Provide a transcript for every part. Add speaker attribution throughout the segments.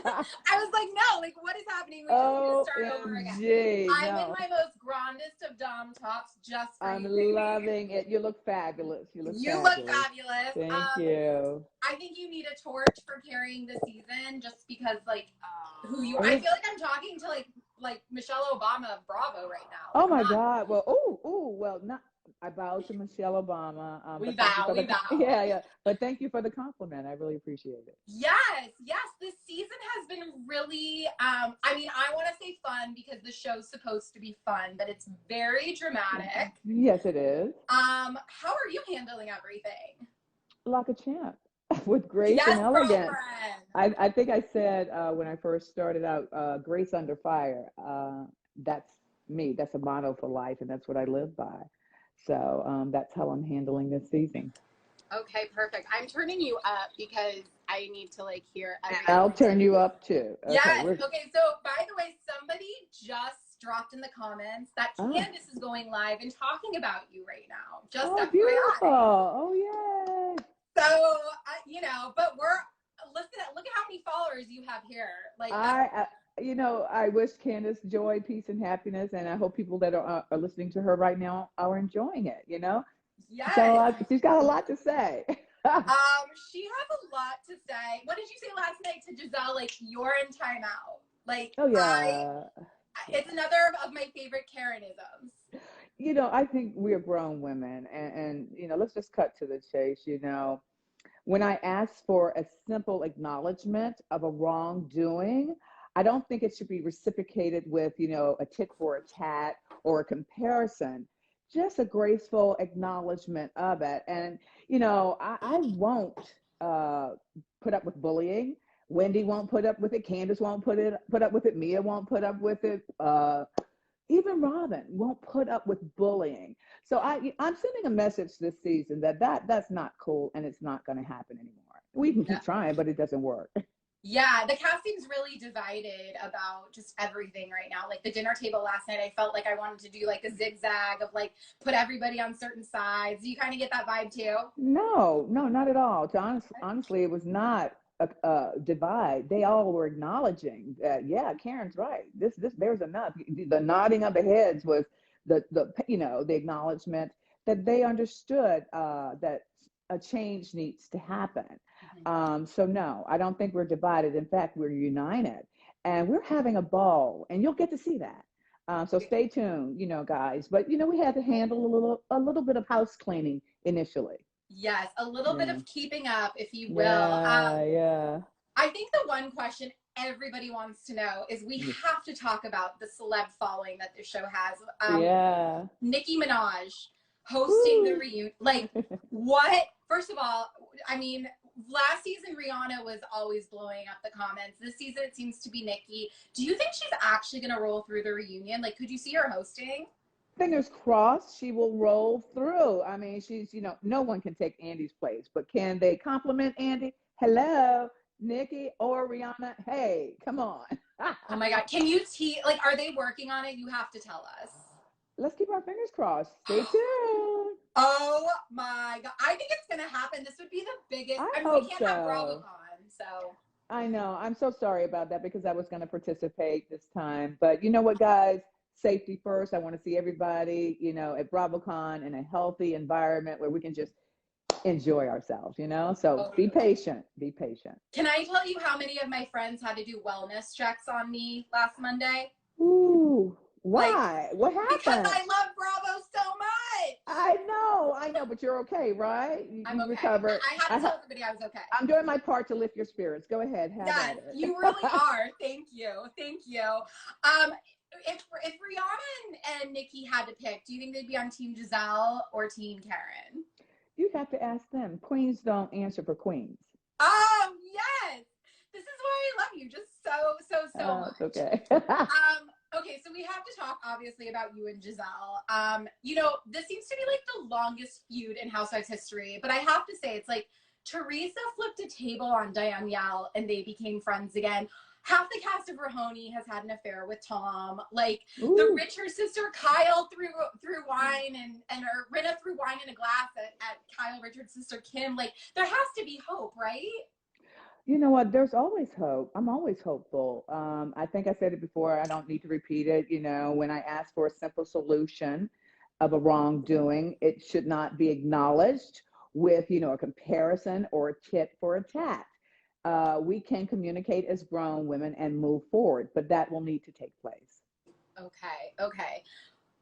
Speaker 1: I was like, no, like what is happening? We just need to start over again. I'm in my most grandest of Dom tops just for
Speaker 2: I'm
Speaker 1: you, baby.
Speaker 2: loving it. You look fabulous.
Speaker 1: You look fabulous.
Speaker 2: Thank you.
Speaker 1: I think you need a torch for carrying the season just because like I feel like I'm talking to like Michelle Obama of Bravo right now. Like,
Speaker 2: oh my God. Well, well, not. I bow to Michelle Obama.
Speaker 1: We bow.
Speaker 2: Yeah. But thank you for the compliment. I really appreciate it.
Speaker 1: Yes. This season has been really, I mean, I want to say fun because the show's supposed to be fun, but it's very dramatic.
Speaker 2: Yes, it is.
Speaker 1: How are you handling everything?
Speaker 2: Like a champ. With grace and elegance. I think I said when I first started out, grace under fire. That's me. That's a motto for life, and that's what I live by. So that's how I'm handling this season.
Speaker 1: Okay, perfect. I'm turning you up because I need to like hear everything.
Speaker 2: I'll turn you up too. Okay,
Speaker 1: yes. Okay, so by the way, somebody just dropped in the comments that Candace is going live and talking about you right now. Just
Speaker 2: beautiful. Oh, yay.
Speaker 1: So, but look at how many followers you have here. Like,
Speaker 2: I wish Candace joy, peace, and happiness, and I hope people that are listening to her right now are enjoying it.
Speaker 1: Yes.
Speaker 2: So she's got a lot to say.
Speaker 1: She has a lot to say. What did you say last night to Giselle? Like, you're in timeout. Like,
Speaker 2: oh yeah.
Speaker 1: It's another of my favorite Karenisms.
Speaker 2: I think we're grown women, and let's just cut to the chase. When I ask for a simple acknowledgement of a wrongdoing, I don't think it should be reciprocated with, a tit for a tat or a comparison. Just a graceful acknowledgement of it. And, I won't put up with bullying. Wendy won't put up with it. Candace won't put up with it. Mia won't put up with it. Even Robin won't put up with bullying. So I'm sending a message this season that's not cool, and it's not going to happen anymore. We can keep trying, but it doesn't work.
Speaker 1: Yeah, the casting's really divided about just everything right now. Like the dinner table last night, I felt like I wanted to do like a zigzag of like put everybody on certain sides. Do you kind of get that vibe too? No,
Speaker 2: not at all. Honestly, it was not a divide. They all were acknowledging that, yeah, Karen's right. This there's enough. The nodding of the heads was the acknowledgement that they understood that a change needs to happen. So no, I don't think we're divided. In fact, we're united, and we're having a ball, and you'll get to see that. So stay tuned, guys. But we had to handle a little bit of house cleaning initially.
Speaker 1: Yes, a little bit of keeping up, if you will.
Speaker 2: Yeah.
Speaker 1: I think the one question everybody wants to know is we have to talk about the celeb following that this show has. Nicki Minaj hosting the reunion. Like, what? First of all, I mean, last season Rihanna was always blowing up the comments. This season it seems to be Nicki. Do you think she's actually going to roll through the reunion? Like, could you see her hosting?
Speaker 2: Fingers crossed she will roll through. I mean, she's, no one can take Andy's place, but can they compliment Andy? Hello, Nicki or Rihanna? Hey, come on.
Speaker 1: Oh my God. Can you are they working on it? You have to tell us.
Speaker 2: Let's keep our fingers crossed. Stay tuned.
Speaker 1: Oh my God. I think it's going to happen. This would be the biggest. I mean, we can't have BravoCon, so.
Speaker 2: I know. I'm so sorry about that because I was going to participate this time. But you know what, guys? Safety first. I want to see everybody, at BravoCon in a healthy environment where we can just enjoy ourselves, So be patient. Be patient.
Speaker 1: Can I tell you how many of my friends had to do wellness checks on me last Monday?
Speaker 2: Ooh. Why? What happened?
Speaker 1: Because I love Bravo so much.
Speaker 2: I know, but you're okay, right?
Speaker 1: I'm okay.
Speaker 2: Recovered.
Speaker 1: I had to tell everybody I was okay.
Speaker 2: I'm doing my part to lift your spirits. Go ahead.
Speaker 1: Yes, you really are. Thank you. If Rihanna and Nicki had to pick, do you think they'd be on Team Giselle or Team Karen?
Speaker 2: You have to ask them. Queens don't answer for queens.
Speaker 1: Oh, yes. This is why I love you just so much.
Speaker 2: Okay.
Speaker 1: Okay, so we have to talk, obviously, about you and Giselle. This seems to be, like, the longest feud in Housewives history. But I have to say, it's like Teresa flipped a table on Danielle, and they became friends again. Half the cast of Rahoney has had an affair with Tom. Like, the Richard sister, Kyle threw wine, or Rinna threw wine in a glass at Kyle Richard's sister, Kim. Like, there has to be hope, right?
Speaker 2: You know what? There's always hope. I'm always hopeful. I think I said it before. I don't need to repeat it. You know, when I ask for a simple solution of a wrongdoing, it should not be acknowledged with, a comparison or a tit for a tat. We can communicate as grown women and move forward, but that will need to take place.
Speaker 1: Okay. Okay.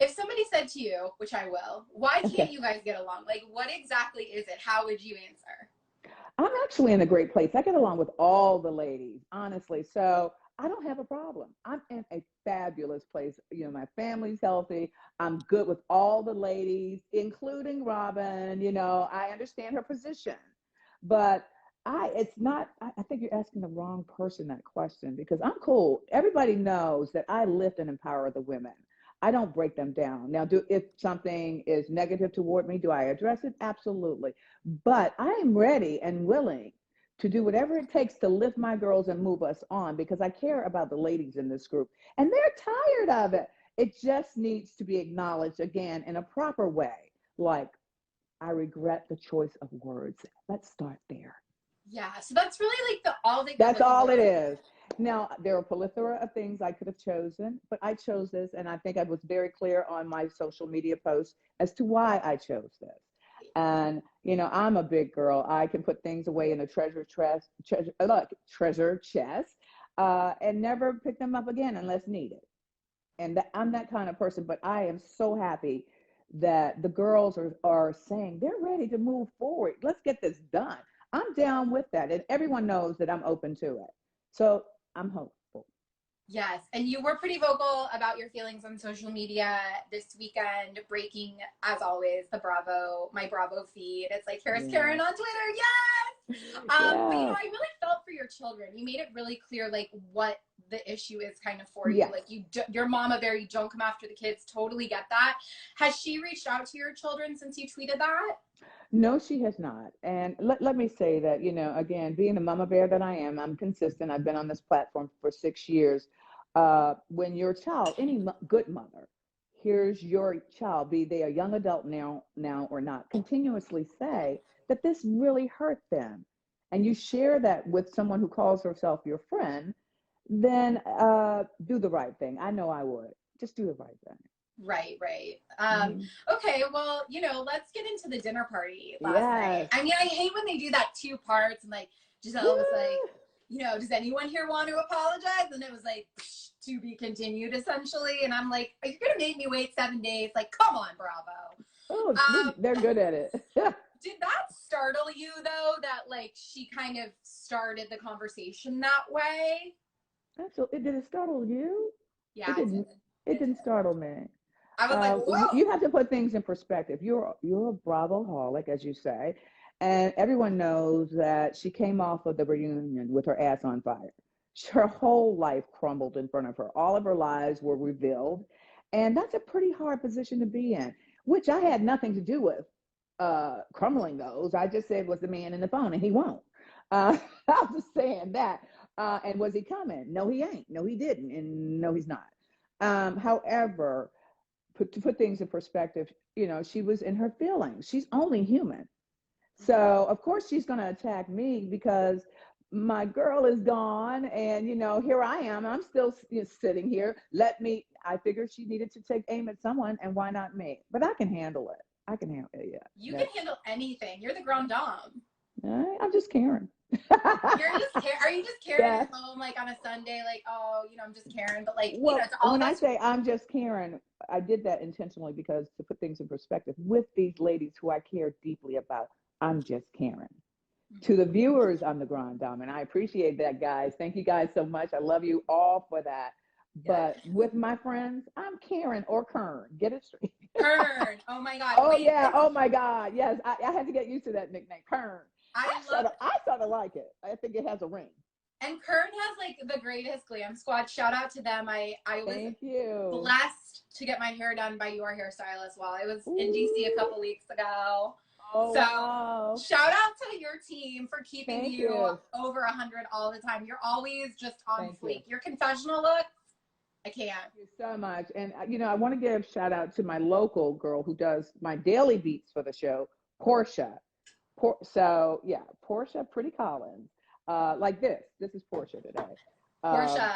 Speaker 1: If somebody said to you, which I will, why can't
Speaker 2: Okay.
Speaker 1: you guys get along? Like, what exactly is it? How would you answer?
Speaker 2: I'm actually in a great place. I get along with all the ladies, honestly. So I don't have a problem. I'm in a fabulous place. My family's healthy. I'm good with all the ladies, including Robin. I understand her position, but it's not, I think you're asking the wrong person that question because I'm cool. Everybody knows that I lift and empower the women. I don't break them down. Now, if something is negative toward me, do I address it? Absolutely. But I am ready and willing to do whatever it takes to lift my girls and move us on because I care about the ladies in this group and they're tired of it. It just needs to be acknowledged again in a proper way. Like, I regret the choice of words. Let's start there.
Speaker 1: Yeah. So that's really like all that you're
Speaker 2: That's
Speaker 1: looking
Speaker 2: all
Speaker 1: for.
Speaker 2: it is. Now, there are a plethora of things I could have chosen, but I chose this, and I think I was very clear on my social media posts as to why I chose this. And I'm a big girl. I can put things away in a treasure chest, and never pick them up again unless needed. And I'm that kind of person. But I am so happy that the girls are saying they're ready to move forward. Let's get this done. I'm down with that, and everyone knows that I'm open to it. So I'm hopeful.
Speaker 1: Yes. And you were pretty vocal about your feelings on social media this weekend, breaking, as always, my Bravo feed. It's like, here's Karen on Twitter. Yes. But
Speaker 2: Yeah.
Speaker 1: I really felt for your children. You made it really clear, like, what the issue is kind of for you.
Speaker 2: Yes.
Speaker 1: Like, your mama bear, you don't come after the kids. Totally get that. Has she reached out to your children since you tweeted that?
Speaker 2: No, she has not. And let me say that, again, being the mama bear that I am, I'm consistent. I've been on this platform for 6 years. When your child, any good mother, here's your child, be they a young adult now or not, continuously say that this really hurt them, and you share that with someone who calls herself your friend, then do the right thing. I know I would. Just do the right thing.
Speaker 1: Right.
Speaker 2: Mm-hmm.
Speaker 1: Okay, well, let's get into the dinner party last night.
Speaker 2: Yes.
Speaker 1: I mean, I hate when they do that 2 parts and like Giselle was like, does anyone here want to apologize? And it was like, to be continued essentially. And I'm like, are you going to make me wait 7 days? Like, come on, Bravo.
Speaker 2: Oh, they're good at it.
Speaker 1: Did that startle you though, that like she kind of started the conversation that way?
Speaker 2: Absolutely. Did it startle you?
Speaker 1: Yeah,
Speaker 2: It didn't. It didn't startle me.
Speaker 1: I was like, whoa.
Speaker 2: You have to put things in perspective. You're a Bravo-holic, as you say, and everyone knows that she came off of the reunion with her ass on fire. Her whole life crumbled in front of her. All of her lies were revealed, and that's a pretty hard position to be in, which I had nothing to do with crumbling those. I just said it was the man in the phone, and he won't. I was just saying that. And was he coming? No, he ain't. No, he didn't. And no, he's not. However, to put things in perspective, she was in her feelings. She's only human. So, of course, she's going to attack me because my girl is gone. And, here I am. I'm still sitting here. I figured she needed to take aim at someone. And why not me? But I can handle it. I can handle it. Yeah.
Speaker 1: You can handle anything. You're the grand dame.
Speaker 2: I'm just Karen.
Speaker 1: Are you just Karen
Speaker 2: Yeah.
Speaker 1: at home, like on a Sunday, like, oh, I'm just Karen, but like,
Speaker 2: Well,
Speaker 1: it's all
Speaker 2: when I
Speaker 1: us.
Speaker 2: say I'm just Karen, I did that intentionally because to put things in perspective with these ladies who I care deeply about, I'm just Karen. To the viewers, I'm the grand dame, and I appreciate that, guys. Thank you guys so much. I love you all for that. But with my friends, I'm Karen or Kern. Get it straight.
Speaker 1: Kern. Oh my God.
Speaker 2: Oh, yeah. Oh my God. Yes. I had to get used to that nickname, Kern. I sort of like it. I think it has a ring.
Speaker 1: And Kern has like the greatest glam squad. Shout out to them. I was blessed to get my hair done by your hairstylist while I was in DC a couple weeks ago.
Speaker 2: Oh,
Speaker 1: so
Speaker 2: wow.
Speaker 1: Shout out to your team for keeping you over 100 all the time. You're always just on fleek. Your confessional looks, I can't.
Speaker 2: Thank you so much. And, I want to give shout out to my local girl who does my daily beats for the show, Portia. Portia Pretty Collins. like this. This is Portia today.
Speaker 1: Portia.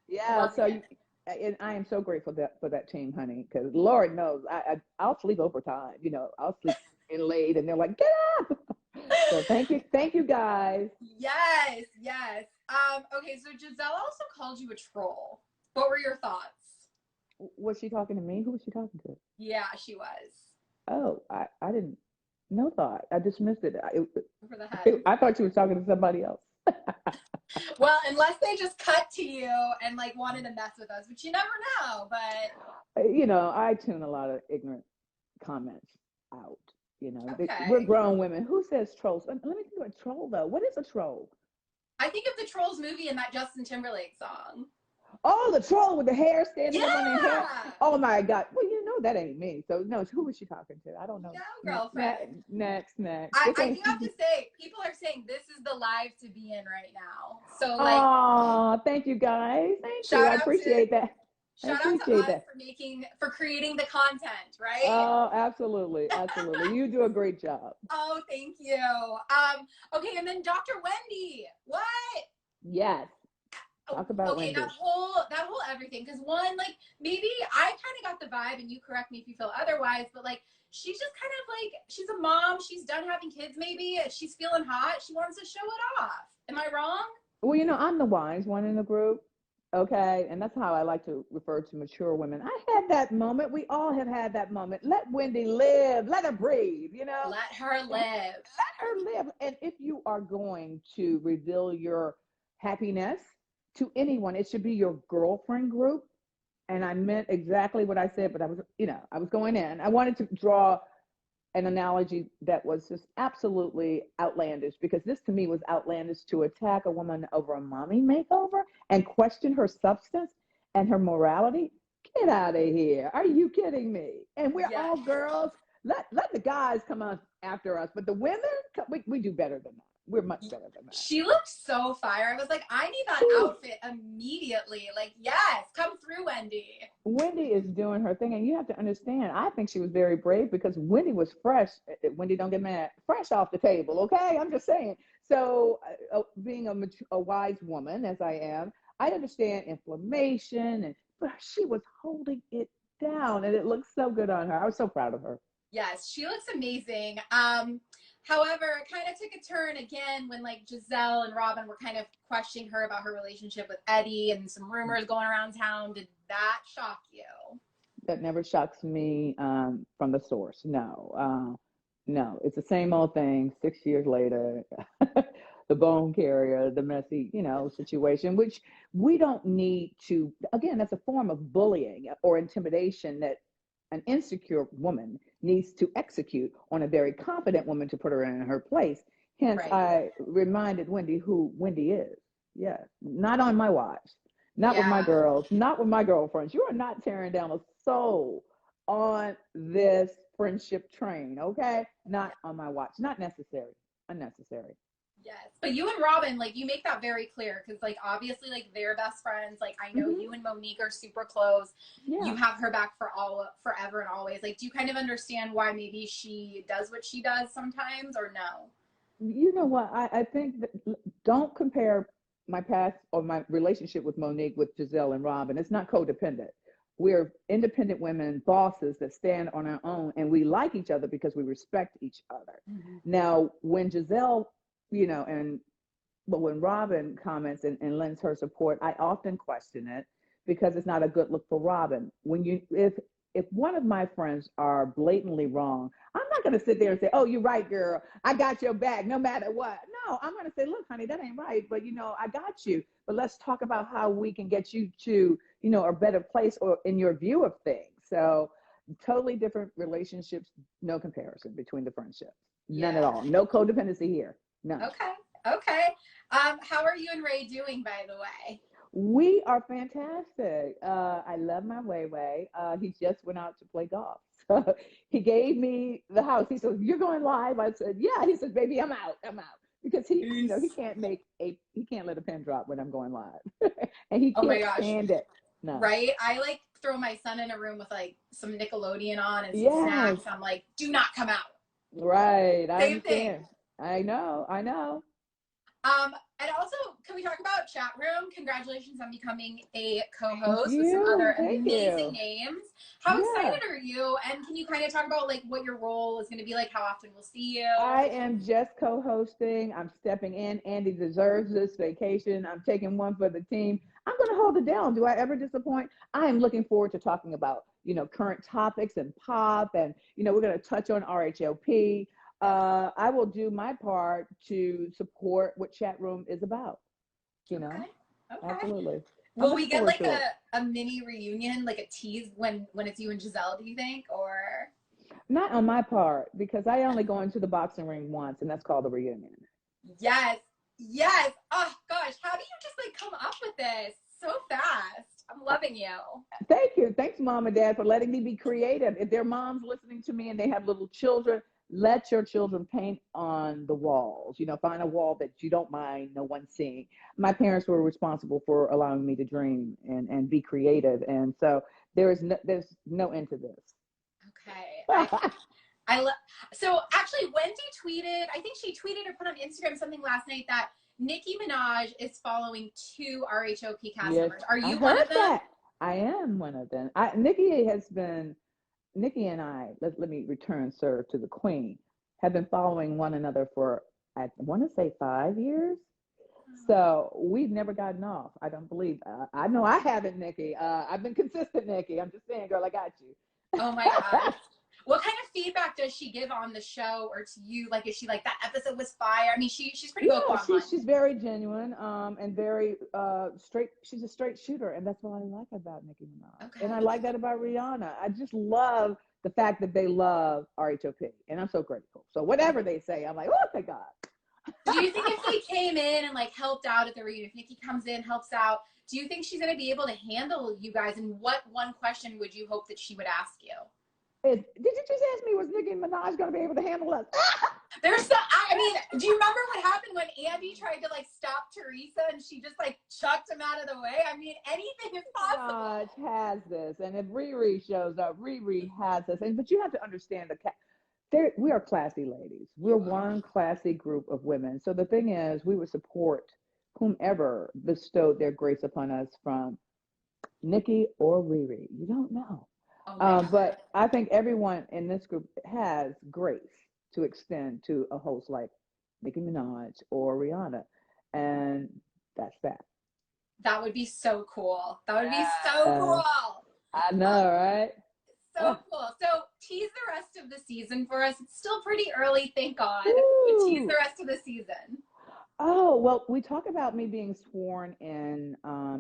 Speaker 2: Yeah. So and I am so grateful for that team, honey, because Lord knows I'll sleep overtime. You know, I'll sleep in late, and they're like, get up. So thank you guys.
Speaker 1: Yes, yes. Okay, so Giselle also called you a troll. What were your thoughts?
Speaker 2: Was she talking to me? Who was she talking to?
Speaker 1: Yeah, she was.
Speaker 2: Oh, I didn't. No thought. I dismissed it.
Speaker 1: Over the head.
Speaker 2: I thought she was talking to somebody else.
Speaker 1: Well, unless they just cut to you and like wanted to mess with us, which you never know. But
Speaker 2: you know, I tune a lot of ignorant comments out. You know,
Speaker 1: okay.
Speaker 2: We're grown women. Who says trolls? Let me think of a troll though. What is a troll?
Speaker 1: I think of the Trolls movie and that Justin Timberlake song.
Speaker 2: Oh, the troll with the hair standing up on their hair. Oh my God. Well, you know that ain't me. So no, who was she talking to? I don't know.
Speaker 1: No, girlfriend.
Speaker 2: Next.
Speaker 1: I think I have to say, people are saying this is the live to be in right now. So like,
Speaker 2: oh, thank you guys. Thank you. I appreciate that.
Speaker 1: Shout out to us for creating the content, right?
Speaker 2: Oh, absolutely. You do a great job.
Speaker 1: Oh, thank you. Okay, and then Dr. Wendy. What?
Speaker 2: Yes. Talk about
Speaker 1: Wendy. that whole everything. Because one, like, maybe I kind of got the vibe, and you correct me if you feel otherwise, but like, she's just kind of like, she's a mom, she's done having kids maybe, she's feeling hot, she wants to show it off. Am I wrong?
Speaker 2: Well, you know, I'm the wise one in the group. Okay, and that's how I like to refer to mature women. I had that moment. We all have had that moment. Let Wendy live. Let her breathe, you know?
Speaker 1: Let her live.
Speaker 2: Let her live. And if you are going to reveal your happiness to anyone, it should be your girlfriend group. And I meant exactly what I said, but I was going in. I wanted to draw an analogy that was just absolutely outlandish, because this to me was outlandish, to attack a woman over a mommy makeover and question her substance and her morality. Get out of here. Are you kidding me? And we're all girls. Let the guys come on after us, but the women, we do better than that. We're much better than that.
Speaker 1: She looked so fire. I was like, I need that outfit immediately. Like, yes, come through, Wendy.
Speaker 2: Wendy is doing her thing, and you have to understand, I think she was very brave, because Wendy was fresh. Wendy, don't get mad. Fresh off the table, okay? I'm just saying. So being a wise woman, as I am, I understand inflammation, but she was holding it down, and it looked so good on her. I was so proud of her.
Speaker 1: Yes, she looks amazing. However, it kind of took a turn again when like Giselle and Robin were kind of questioning her about her relationship with Eddie, and some rumors going around town. Did that shock you?
Speaker 2: That never shocks me from the source. No, it's the same old thing. 6 years later, the bone carrier, the messy, situation, which we don't need to. Again, that's a form of bullying or intimidation that an insecure woman needs to execute on a very confident woman to put her in her place. Hence, right. I reminded Wendy who Wendy is. Yes, not on my watch, not with my girls, not with my girlfriends. You are not tearing down a soul on this friendship train, okay? Not on my watch. Not necessary. Unnecessary.
Speaker 1: Yes, but you and Robin, like, you make that very clear, because like obviously like they're best friends. Like, I know you and Monique are super close. You have her back forever and always. Like, do you kind of understand why maybe she does what she does sometimes, or no?
Speaker 2: You know what, I think that, don't compare my past or my relationship with Monique with Giselle and Robin. It's not codependent. We're independent women, bosses that stand on our own, and we like each other because we respect each other. Now, when Giselle, but when Robin comments and lends her support, I often question it, because it's not a good look for Robin. If one of my friends are blatantly wrong, I'm not going to sit there and say, oh, you're right, girl, I got your back no matter what. No, I'm going to say, look, honey, that ain't right, but I got you. But let's talk about how we can get you to, a better place, or in your view of things. So totally different relationships, no comparison between the friendships. None at all. No codependency here. No.
Speaker 1: Okay. How are you and Ray doing, by the way?
Speaker 2: We are fantastic. I love my Way. He just went out to play golf. So he gave me the house. He said, you're going live? I said, yeah. He said, baby, I'm out. Because he can't let a pin drop when I'm going live. And he can't stand it. No.
Speaker 1: Right? I like throw my son in a room with like some Nickelodeon on and some snacks. I'm like, do not come out.
Speaker 2: Right.
Speaker 1: Same thing.
Speaker 2: I know.
Speaker 1: And also, can we talk about chat room? Congratulations on becoming a co-host with some other amazing names. How excited are you? And can you kind of talk about like what your role is going to be like, how often we'll see you?
Speaker 2: I am just co-hosting. I'm stepping in. Andy deserves this vacation. I'm taking one for the team. I'm going to hold it down. Do I ever disappoint? I am looking forward to talking about, current topics and pop, and, we're going to touch on RHOP. I will do my part to support what chat room is about.
Speaker 1: Okay.
Speaker 2: Absolutely.
Speaker 1: Will we get like a mini reunion, like a tease when it's you and Giselle, do you think? Or
Speaker 2: not on my part, because I only go into the boxing ring once, and that's called a reunion.
Speaker 1: Yes. Oh gosh, how do you just like come up with this so fast? I'm loving you.
Speaker 2: Thank you. Thanks, Mom and Dad, for letting me be creative. If their moms listening to me and they have little children, let your children paint on the walls. Find a wall that you don't mind no one seeing. My parents were responsible for allowing me to dream and be creative, and so there's no end to this.
Speaker 1: Okay. So actually, Wendy tweeted, I think she tweeted or put on Instagram something last night that Nicki Minaj is following 2 RHOP cast members. Are you one of them?
Speaker 2: That. I am one of them. Nicki and I, let me return, sir, to the Queen, have been following one another for, I want to say 5 years. So we've never gotten off. I don't believe. I know I haven't, Nicki. I've been consistent, Nicki. I'm just saying, girl, I got you.
Speaker 1: Oh my God. What kind of feedback does she give on the show or to you? Like, is she like, that episode was fire? I mean, she's pretty vocal online.
Speaker 2: She's very genuine and very straight. She's a straight shooter, and that's what I like about Nicki Minaj. Okay. And I like that about Rihanna. I just love the fact that they love RHOP, and I'm so grateful. So whatever they say, I'm like, oh, thank God.
Speaker 1: Do you think if they came in and like helped out at the reunion, if Nicki comes in, helps out, do you think she's going to be able to handle you guys? And what one question would you hope that she would ask you?
Speaker 2: Did you just ask me, was Nicki Minaj going to be able to handle us?
Speaker 1: I mean, do you remember what happened when Andy tried to like stop Teresa and she just like chucked him out of the way? I mean, anything is possible.
Speaker 2: Minaj has this, and if Riri shows up, Riri has this. But you have to understand we are classy ladies. We're one classy group of women. So the thing is, we would support whomever bestowed their grace upon us, from Nicki or Riri. You don't know. But I think everyone in this group has grace to extend to a host like Nicki Minaj or Rihanna. And that's that.
Speaker 1: That would be so cool. That would be so cool.
Speaker 2: I know, right?
Speaker 1: So cool. So tease the rest of the season for us. It's still pretty early, thank God. But tease the rest of the season.
Speaker 2: Oh, well, we talk about me being sworn in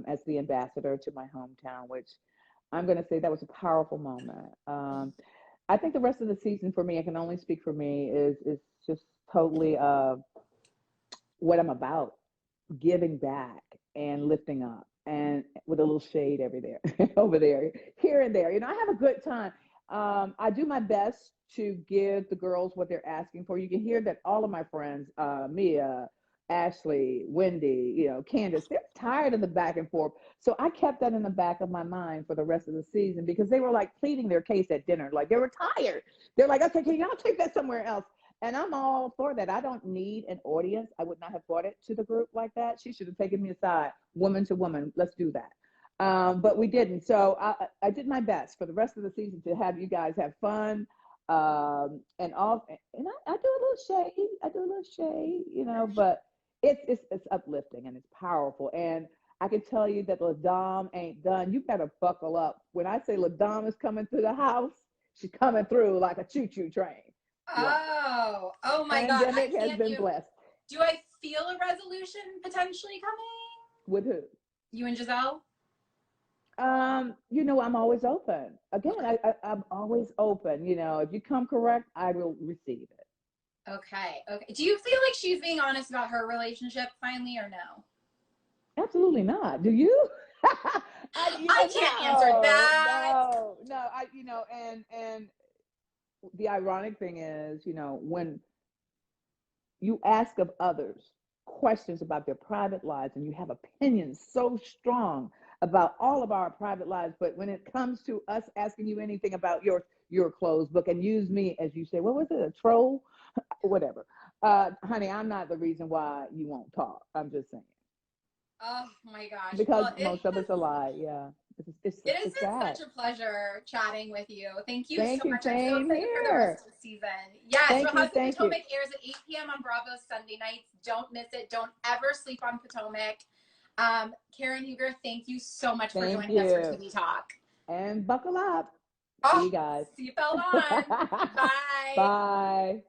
Speaker 2: as the ambassador to my hometown, which I'm going to say that was a powerful moment. I think the rest of the season for me, I can only speak for me, is just totally what I'm about, giving back and lifting up, and with a little shade over there, here and there. I have a good time. I do my best to give the girls what they're asking for. You can hear that all of my friends, Mia, Ashley, Wendy, Candace, they're tired of the back and forth. So I kept that in the back of my mind for the rest of the season, because they were like pleading their case at dinner. Like, they were tired. They're like, okay, can y'all take that somewhere else? And I'm all for that. I don't need an audience. I would not have brought it to the group like that. She should have taken me aside, woman to woman. Let's do that. But we didn't. So I did my best for the rest of the season to have you guys have fun. And I do a little shade, but it's uplifting and it's powerful. And I can tell you that LaDom ain't done. You better buckle up. When I say LaDom is coming through the house, she's coming through like a choo-choo train.
Speaker 1: Oh my God.
Speaker 2: Pandemic has been blessed.
Speaker 1: Do I feel a resolution potentially coming?
Speaker 2: With who?
Speaker 1: You and Giselle?
Speaker 2: I'm always open. Again, I'm always open. If you come correct, I will receive it.
Speaker 1: Okay. Do you feel like she's being honest about her relationship finally, or no?
Speaker 2: Absolutely not. Do you?
Speaker 1: I can't answer that.
Speaker 2: No. And the ironic thing is, when you ask of others questions about their private lives, and you have opinions so strong about all of our private lives, but when it comes to us asking you anything about your closed book, and use me as, you say, what was it, a troll? Whatever. Honey, I'm not the reason why you won't talk. I'm just saying.
Speaker 1: Oh my gosh.
Speaker 2: Because
Speaker 1: Well,
Speaker 2: most of it's a lie. Yeah.
Speaker 1: it has
Speaker 2: It's
Speaker 1: been
Speaker 2: sad.
Speaker 1: such a pleasure chatting with you. Thank you so
Speaker 2: Thank you.
Speaker 1: much. I'm so
Speaker 2: Same
Speaker 1: excited for the rest
Speaker 2: here.
Speaker 1: of the season. Yes,
Speaker 2: Thank
Speaker 1: so
Speaker 2: you.
Speaker 1: House of
Speaker 2: Thank you.
Speaker 1: Potomac airs at 8 p.m. on Bravo Sunday nights. Don't miss it. Don't ever sleep on Potomac. Karen Huger, thank you so much for
Speaker 2: Thank
Speaker 1: joining us for
Speaker 2: you.
Speaker 1: TV Talk.
Speaker 2: And buckle up. See
Speaker 1: Oh,
Speaker 2: you guys.
Speaker 1: seatbelt on. Bye.
Speaker 2: Bye.